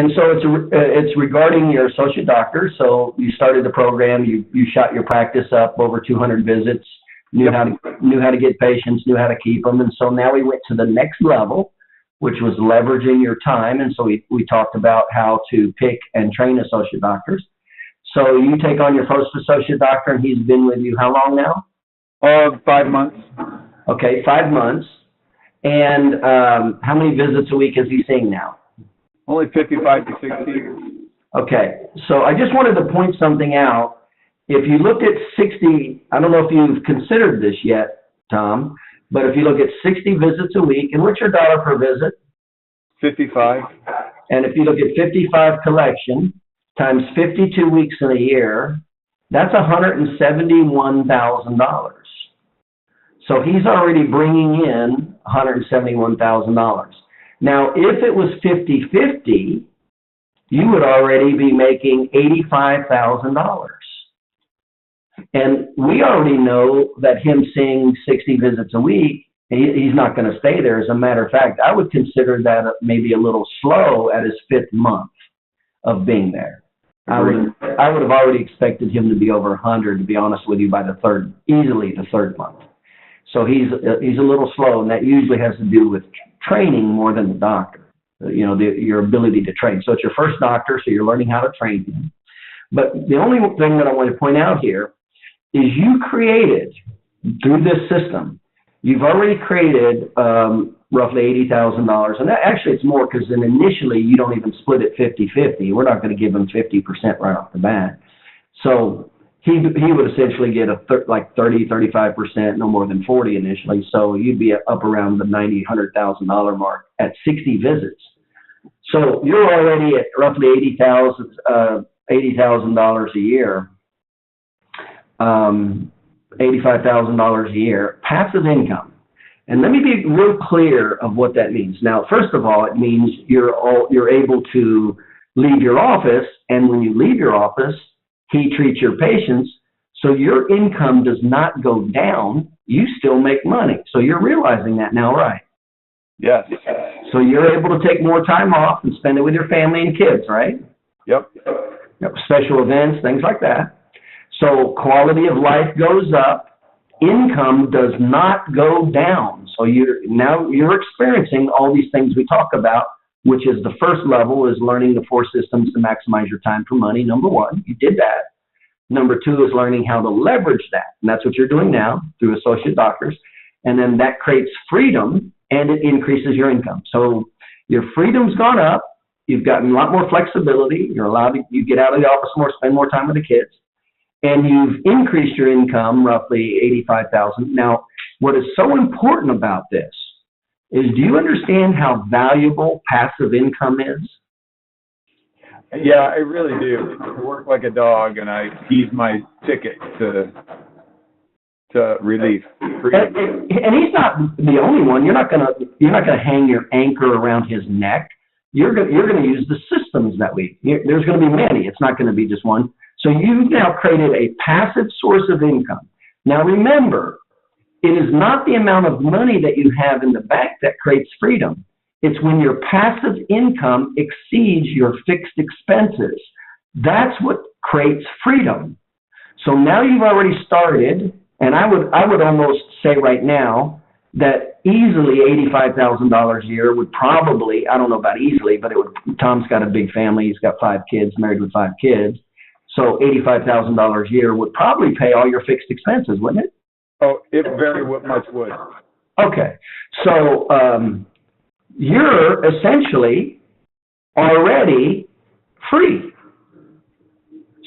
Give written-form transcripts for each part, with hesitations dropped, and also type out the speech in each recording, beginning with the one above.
And so it's regarding your associate doctor. So you started the program, you shot your practice up over 200 visits, knew how to get patients, knew how to keep them, and so now we went to the next level, which was leveraging your time. And so we talked about how to pick and train associate doctors. So you take on your first associate doctor, and he's been with you how long now? 5 months. Okay, 5 months. And how many visits a week is he seeing now? Only 55 to 60. Okay, so I just wanted to point something out. If you looked at 60, I don't know if you've considered this yet, Tom, but if you look at 60 visits a week, and what's your dollar per visit? 55. And if you look at 55 collection times 52 weeks in a year, that's $171,000. So he's already bringing in $171,000. Now, if it was 50-50, you would already be making $85,000. And we already know that him seeing 60 visits a week, he's not going to stay there. As a matter of fact, I would consider that maybe a little slow at his 5th month of being there. I would have already expected him to be over 100, to be honest with you, by easily the third month. So he's a little slow, and that usually has to do with training more than the doctor, your ability to train. So it's your first doctor, so you're learning how to train him. But the only thing that I want to point out here is you created, through this system, you've already created roughly $80,000. And actually it's more, because then initially you don't even split it 50-50. We're not going to give him 50% right off the bat. So he would essentially get like 30-35%, no more than 40 initially. So you'd be up around the $90,000-$100,000 mark at 60 visits. So you're already at roughly $80,000 a year, $85,000 a year, passive income. And let me be real clear of what that means. Now, first of all, it means you're able to leave your office, and when you leave your office, he treats your patients, so your income does not go down. You still make money. So you're realizing that now, right? Yes. So you're able to take more time off and spend it with your family and kids, right? Yep. Special events, things like that. So quality of life goes up. Income does not go down. So you're experiencing all these things we talk about, which is the first level is learning the 4 systems to maximize your time for money. Number 1, you did that. Number 2 is learning how to leverage that. And that's what you're doing now through associate doctors. And then that creates freedom, and it increases your income. So your freedom's gone up. You've gotten a lot more flexibility. You get out of the office more, spend more time with the kids. And you've increased your income roughly $85,000. Now, what is so important about this is, do you understand how valuable passive income is? Yeah, I really do. I work like a dog, and he's my ticket to relief. And he's not the only one. You're not gonna hang your anchor around his neck. You're gonna use the systems that there's gonna be many. It's not gonna be just one. So you've now created a passive source of income. Now remember, it is not the amount of money that you have in the bank that creates freedom. It's when your passive income exceeds your fixed expenses. That's what creates freedom. So now you've already started, and I would almost say right now that easily $85,000 a year would probably, I don't know about easily, but Tom's got a big family. He's got 5 kids, married with 5 kids. So $85,000 a year would probably pay all your fixed expenses, wouldn't it? Oh, it very much would. Okay. So you're essentially already free.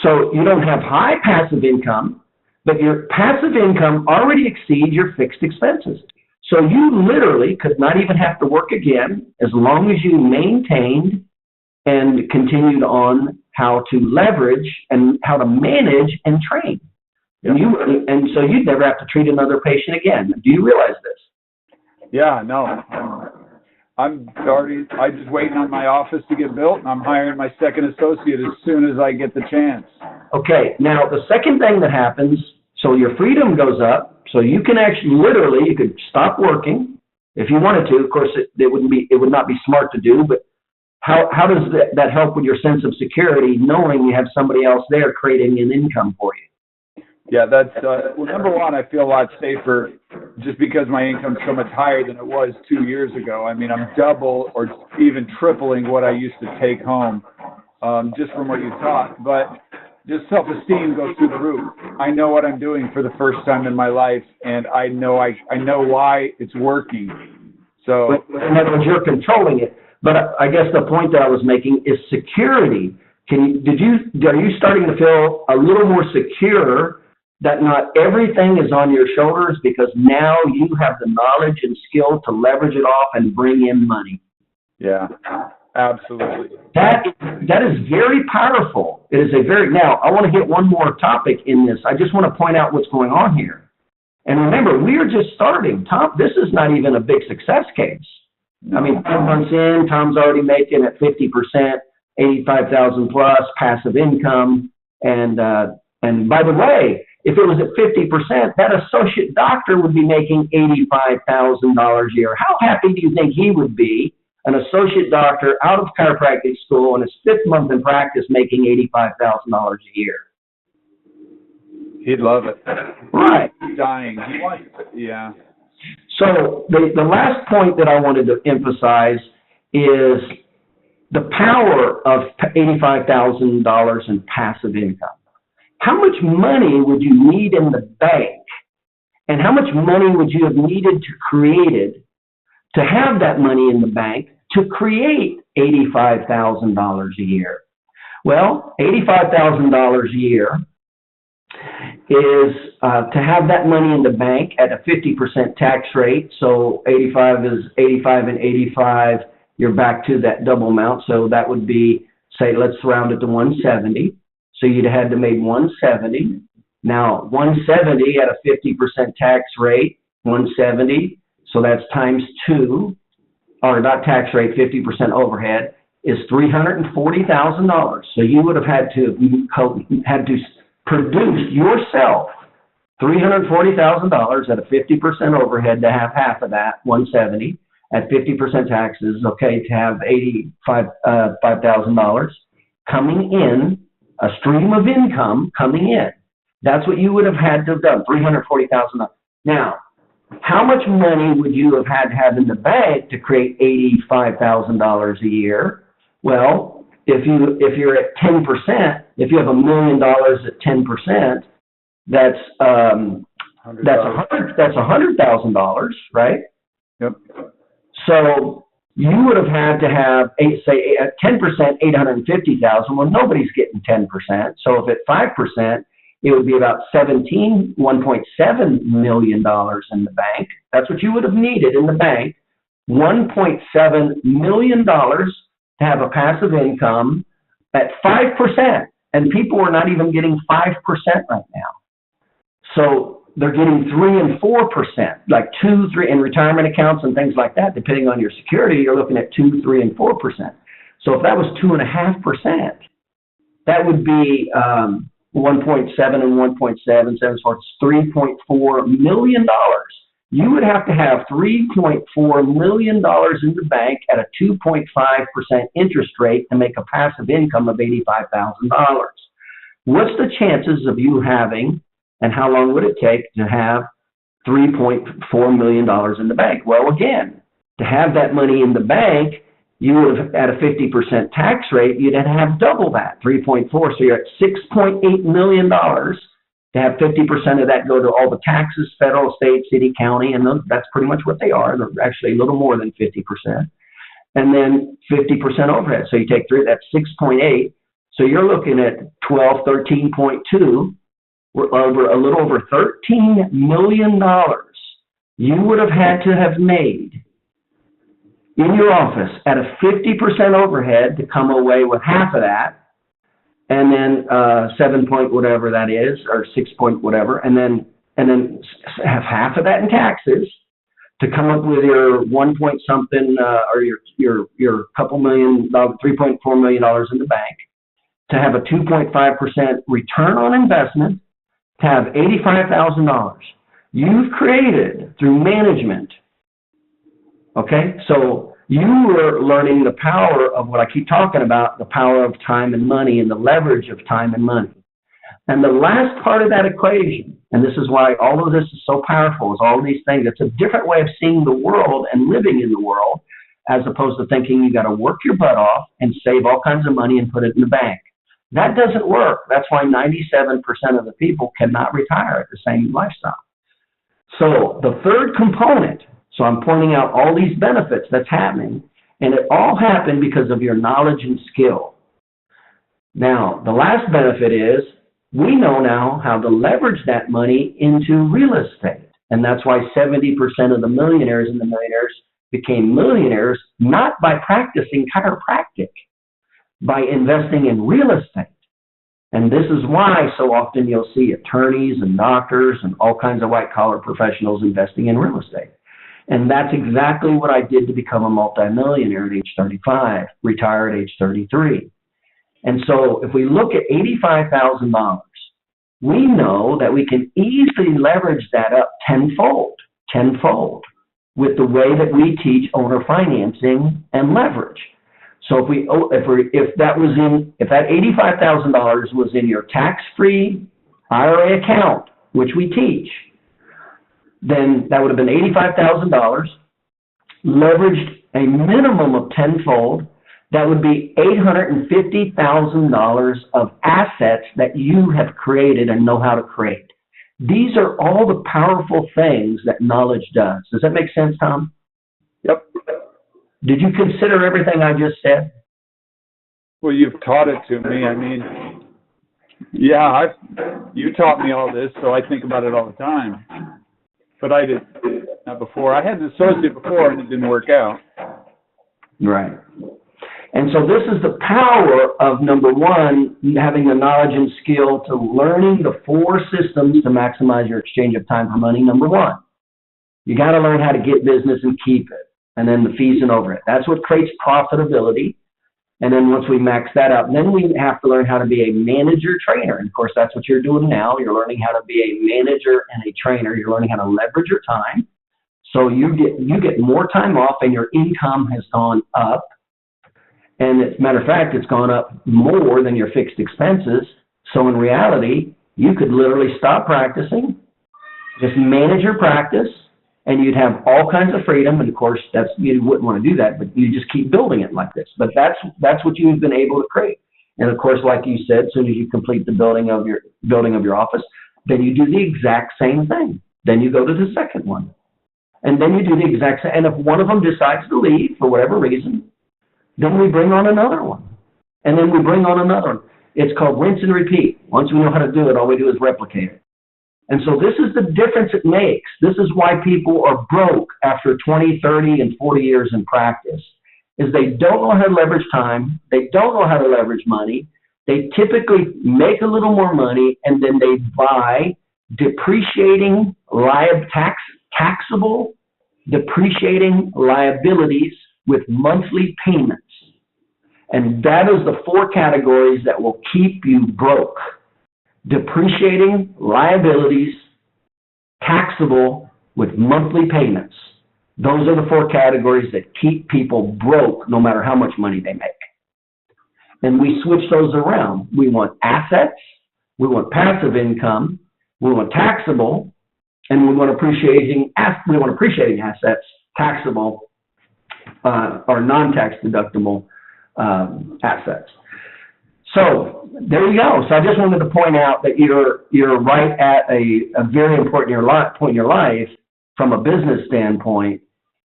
So you don't have high passive income, but your passive income already exceeds your fixed expenses. So you literally could not even have to work again as long as you maintained and continued on how to leverage and how to manage and train. And so you'd never have to treat another patient again. Do you realize this? Yeah, no. I'm just waiting on my office to get built, and I'm hiring my second associate as soon as I get the chance. Okay, now the second thing that happens, so your freedom goes up, so you can actually you could stop working if you wanted to. Of course, it would not be smart to do, but how does that help with your sense of security, knowing you have somebody else there creating an income for you? Yeah, that's well, number one, I feel a lot safer just because my income's so much higher than it was 2 years ago. I mean, I'm double or even tripling what I used to take home, just from what you taught. But just self-esteem goes through the roof. I know what I'm doing for the first time in my life, and I know why it's working. So, in other words, you're controlling it. But I guess the point that I was making is security. Are you starting to feel a little more secure that not everything is on your shoulders, because now you have the knowledge and skill to leverage it off and bring in money? Yeah, absolutely. That is very powerful. It is now, I want to hit one more topic in this. I just want to point out what's going on here. And remember, we are just starting. Tom, this is not even a big success case. I mean, 5 months in, Tom's already making at 50%, 85,000 plus passive income. And by the way, if it was at 50%, that associate doctor would be making $85,000 a year. How happy do you think he would be, an associate doctor out of chiropractic school in his 5th month in practice, making $85,000 a year? He'd love it. Right. He's dying. He wants it. Yeah. So the last point that I wanted to emphasize is the power of $85,000 in passive income. How much money would you need in the bank, and how much money would you have needed to create to have that money in the bank to create $85,000 a year? Well, $85,000 a year is to have that money in the bank at a 50% tax rate. So 85 is 85 and 85. You're back to that double amount. So that would be, say, let's round it to 170. So you'd have had to make 170. Now 170 at a 50% tax rate, 170. So that's times 2, or not tax rate, 50% overhead, is $340,000. So you would have had to produce yourself $340,000 at a 50% overhead to have half of that, 170, at 50% taxes, okay, to have $85,000 coming in, a stream of income coming in. That's what you would have had to have done, $340,000. Now, how much money would you have had to have in the bank to create $85,000 a year? Well, if you're at 10%, if you have $1 million at 10%, that's $100,000, right? Yep. So you would have had to have, say, at 10%, $850,000. Well, nobody's getting 10%. So if at 5%, it would be about $1.7 million in the bank. That's what you would have needed in the bank, $1.7 million to have a passive income at 5%. And people are not even getting 5% right now. So they're getting 3 and 4%, like 2, 3 in retirement accounts and things like that. Depending on your security, you're looking at 2, 3, and 4%. So if that was 2.5%, that would be 1.7 and 1.7, so it's $3.4 million. You would have to have $3.4 million in the bank at a 2.5% interest rate to make a passive income of $85,000. What's the chances of you having, and how long would it take to have $3.4 million in the bank? Well, again, to have that money in the bank, you would have, at a 50% tax rate, you'd have double that, 3.4. So you're at $6.8 million to have 50% of that go to all the taxes, federal, state, city, county, and that's pretty much what they are. They're actually a little more than 50%. And then 50% overhead. So you take 3, that's 6.8. So you're looking at 13.2, a little over $13 million you would have had to have made in your office at a 50% overhead to come away with half of that, and then 7 point whatever that is, or 6 point whatever, and then have half of that in taxes to come up with your 1 point something, or your couple million, $3.4 million in the bank, to have a 2.5% return on investment, to have $85,000 you've created through management. Okay, so You were learning the power of what I keep talking about, the power of time and money and the leverage of time and money. And the last part of that equation, and this is why all of this is so powerful, is all these things. It's a different way of seeing the world and living in the world, as opposed to thinking you got to work your butt off and save all kinds of money and put it in the bank. That doesn't work. That's why 97% of the people cannot retire at the same lifestyle. So the third component, so I'm pointing out all these benefits that's happening, and it all happened because of your knowledge and skill. Now, the last benefit is we know now how to leverage that money into real estate. And that's why 70% of the millionaires and the millionaires became millionaires, not by practicing chiropractic, by investing in real estate. And this is why so often you'll see attorneys and doctors and all kinds of white-collar professionals investing in real estate. And that's exactly what I did to become a multimillionaire at age 35, retire at age 33. And so if we look at $85,000, we know that we can easily leverage that up tenfold, with the way that we teach owner financing and leverage. So if that $85,000 was in your tax-free IRA account, which we teach, then that would have been $85,000 leveraged a minimum of tenfold. That would be $850,000 of assets that you have created and know how to create. These are all the powerful things that knowledge does. Does that make sense, Tom? Yep. Did you consider everything I just said? Well, you've taught it to me. I mean, yeah, you taught me all this, so I think about it all the time. But I did not before. I had an associate before, and it didn't work out. Right. And so this is the power of, number one, having the knowledge and skill to learning the 4 systems to maximize your exchange of time for money. Number one, you got to learn how to get business and keep it, and then the fees and overhead. That's what creates profitability. And then once we max that out, then we have to learn how to be a manager trainer. And of course, that's what you're doing now. You're learning how to be a manager and a trainer. You're learning how to leverage your time. So you get more time off, and your income has gone up. And as a matter of fact, it's gone up more than your fixed expenses. So in reality, you could literally stop practicing, just manage your practice, and you'd have all kinds of freedom. And of course, you wouldn't want to do that, but you just keep building it like this. But that's what you've been able to create. And of course, like you said, as soon as you complete the building of your office, then you do the exact same thing. Then you go to the second one, and then you do the exact same. And if one of them decides to leave for whatever reason, then we bring on another one, and then we bring on another one. It's called rinse and repeat. Once we know how to do it, all we do is replicate it. And so this is the difference it makes. This is why people are broke after 20, 30, and 40 years in practice, is they don't know how to leverage time. They don't know how to leverage money. They typically make a little more money, and then they buy depreciating taxable depreciating liabilities with monthly payments. And that is the 4 categories that will keep you broke. Depreciating liabilities, taxable with monthly payments. Those are the 4 categories that keep people broke no matter how much money they make. And we switch those around. We want assets, we want passive income, we want taxable, and we want appreciating assets, taxable or non-tax deductible assets. So there you go. So I just wanted to point out that you're right at a very important point in your life from a business standpoint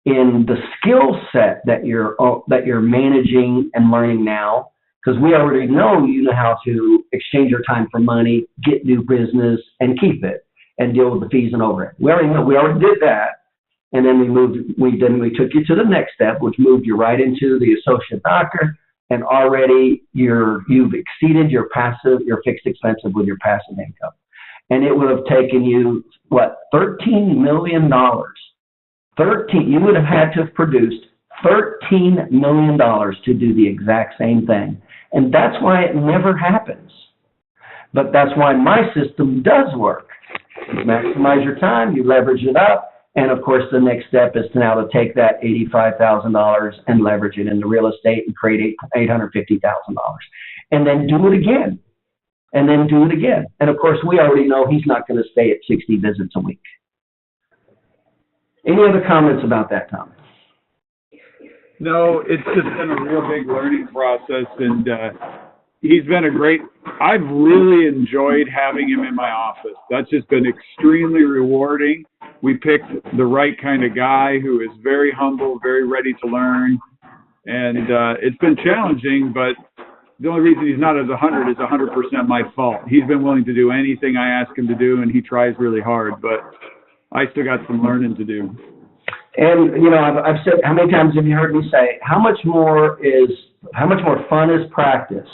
in the skill set that you're managing and learning now, because we already know you know how to exchange your time for money, get new business, and keep it, and deal with the fees and overhead. We already did that. And then we took you to the next step, which moved you right into the associate doctor, and already you've exceeded your fixed expenses with your passive income. And it would have taken you, $13 million. You would have had to have produced $13 million to do the exact same thing. And that's why it never happens. But that's why my system does work. You maximize your time, you leverage it up, And of course, the next step is to now to take that $85,000 and leverage it into real estate and create $850,000. And then do it again. And then do it again. And of course, we already know he's not going to stay at 60 visits a week. Any other comments about that, Tom? No, it's just been a real big learning process, and he's been I've really enjoyed having him in my office. That's just been extremely rewarding. We picked the right kind of guy who is very humble, very ready to learn, and it's been challenging, but the only reason he's not at 100 is 100% my fault. He's been willing to do anything I ask him to do, and he tries really hard, but I still got some learning to do. And, you know, I've said, how many times have you heard me say, how much more fun is practice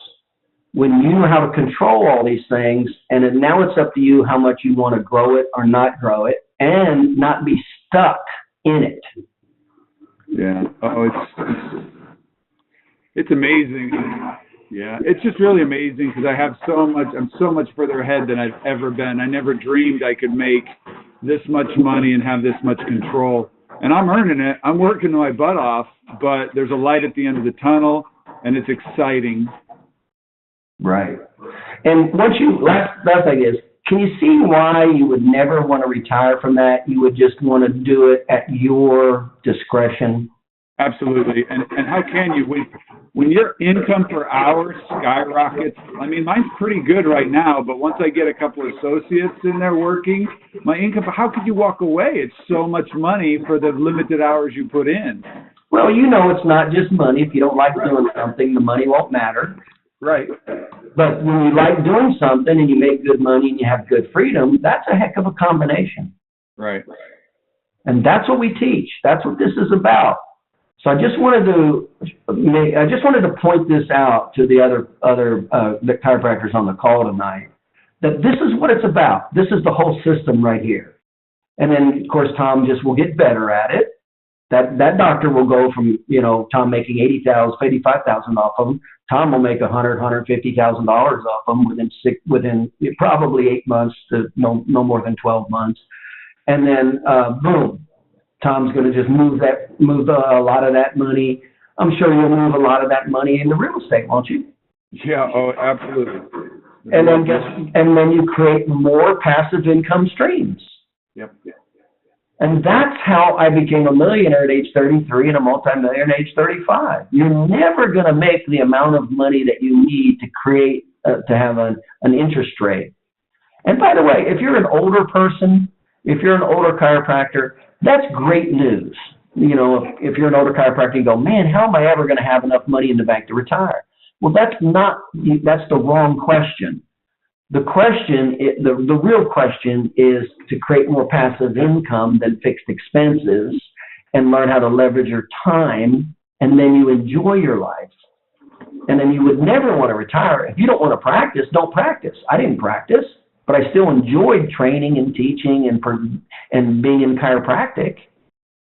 when you know how to control all these things, and now it's up to you how much you want to grow it or not grow it, and not be stuck in it. Yeah. Oh, it's amazing. Yeah, it's just really amazing because I'm so much further ahead than I've ever been. I never dreamed I could make this much money and have this much control. And I'm earning it. I'm working my butt off, but there's a light at the end of the tunnel, and it's exciting. Right. And last thing is, can you see why you would never want to retire from that? You would just want to do it at your discretion. Absolutely. And how can you, when your income per hour skyrockets, I mean, mine's pretty good right now, but once I get a couple of associates in there working, my income, how could you walk away? It's so much money for the limited hours you put in. Well, you know, it's not just money. If you don't like doing something, the money won't matter. Right. But when you like doing something and you make good money and you have good freedom, that's a heck of a combination. Right. And that's what we teach. That's what this is about. So I just wanted to point this out to the other the chiropractors on the call tonight, that this is what it's about. This is the whole system right here. And then, of course, Tom just will get better at it. That doctor will go from, you know, Tom making $85,000 off of him. Tom will make $150,000 off them within probably 8 months to no more than 12 months. And then, boom. Tom's going to just move a lot of that money. I'm sure you'll move a lot of that money into real estate, won't you? Yeah. Oh, absolutely. And then you create more passive income streams. Yep. And that's how I became a millionaire at age 33 and a multimillionaire at age 35. You're never going to make the amount of money that you need to create to have an interest rate. And by the way, if you're an older person, if you're an older chiropractor, that's great news. You know, if you're an older chiropractor, you go, man, how am I ever going to have enough money in the bank to retire? Well, that's the wrong question. The real question is to create more passive income than fixed expenses and learn how to leverage your time, and then you enjoy your life. And then you would never want to retire. If you don't want to practice, don't practice. I didn't practice, but I still enjoyed training and teaching and being in chiropractic.